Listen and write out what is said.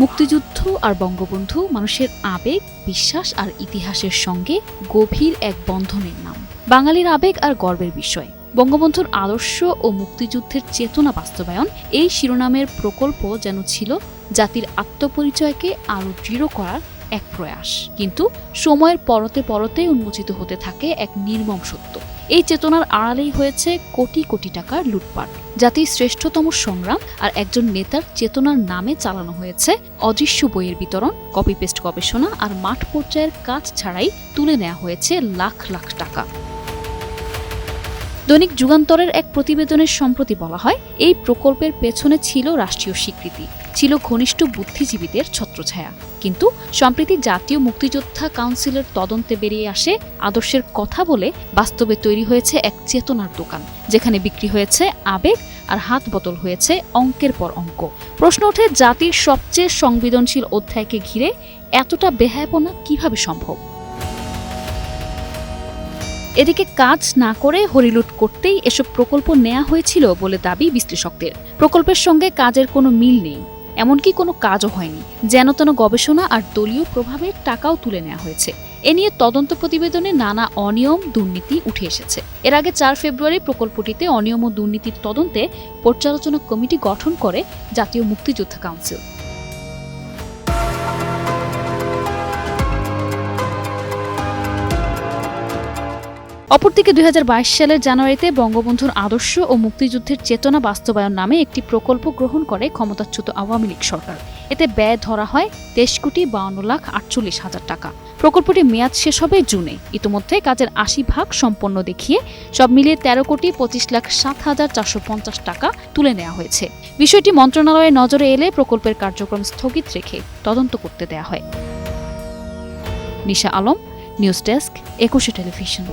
মুক্তিযুদ্ধ আর বঙ্গবন্ধু মানুষের আবেগ, বিশ্বাস আর ইতিহাসের সঙ্গে গভীর এক বন্ধনের নাম। বাঙালির আবেগ আর গর্বের বিষয়। বঙ্গবন্ধুর আদর্শ ও মুক্তিযুদ্ধের চেতনা বাস্তবায়ন, এই শিরোনামের প্রকল্প যেন ছিল জাতির আত্মপরিচয়কে আরও দৃঢ় করার এক প্রয়াস। কিন্তু সময়ের পরতে পরতে উন্মোচিত হতে থাকে এক নির্মম সত্য। এই চেতনার আড়ালেই হয়েছে কোটি কোটি টাকার লুটপাট। জাতির শ্রেষ্ঠতম সংগ্রাম আর একজন নেতার চেতনার নামে চালানো হয়েছে অদৃশ্য বইয়ের বিতরণ, কপি পেস্ট গবেষণা আর মাঠ পর্যায়ের কাজ ছাড়াই তুলে নেওয়া হয়েছে লাখ লাখ টাকা। দৈনিক যুগান্তরের এক প্রতিবেদনের সম্প্রতি বলা হয়, এই প্রকল্পের পেছনে ছিল রাষ্ট্রীয় স্বীকৃতি, ছিল ঘনিষ্ঠ বুদ্ধিজীবীদের ছত্রছায়া। কিন্তু সম্প্রতি জাতীয় মুক্তিযোদ্ধা কাউন্সিলের তদন্তে বেরিয়ে আসে আদর্শের কথা বলে বাস্তবে তৈরি হয়েছে এক চেতনার দোকান, যেখানে বিক্রি হয়েছে আবেগ আর হাত বদল হয়েছে অঙ্কের পর অঙ্ক। প্রশ্ন ওঠে, জাতির সবচেয়ে সংবেদনশীল অধ্যায়কে ঘিরে এতটা বেহায়াপনা কিভাবে সম্ভব? এদিকে কাজ না করে হরিলুট করতেই এসব প্রকল্প নেওয়া হয়েছিল বলে দাবি বিশ্লেষকদের। প্রকল্পের সঙ্গে কাজের কোনো মিল নেই, এমনকি কোনো কাজও হয়নি। যেন তেন গবেষণা আর দলীয় প্রভাবে টাকাও তুলে নেওয়া হয়েছে। এ নিয়ে তদন্ত প্রতিবেদনে নানা অনিয়ম, দুর্নীতি উঠে এসেছে। এর আগে 4 ফেব্রুয়ারি প্রকল্পটিতে অনিয়ম ও দুর্নীতির তদন্তে পর্যালোচনা কমিটি গঠন করে জাতীয় মুক্তিযোদ্ধা কাউন্সিল। অপরদিকে 2022 সালের জানুয়ারিতে বঙ্গবন্ধুর আদর্শ ও মুক্তিযুদ্ধের চেতনা বাস্তবায়ন নামে একটি প্রকল্প গ্রহণ করে ক্ষমতাচ্যুত আওয়ামী লীগ সরকার। এতে ব্যয় ধরা হয় 23,52,48,000 টাকা। প্রকল্পটি মেয়াদ শেষ হবে জুনে। ইতিমধ্যে কাজের 80% সম্পন্ন দেখিয়ে সব মিলিয়ে 13,25,07,450 টাকা তুলে নেওয়া হয়েছে। বিষয়টি মন্ত্রণালয়ের নজরে এলে প্রকল্পের কার্যক্রম স্থগিত রেখে তদন্ত করতে দেয়া হয়। নিশা আলম, নিউজ ডেস্ক, 21 টেলিভিশন।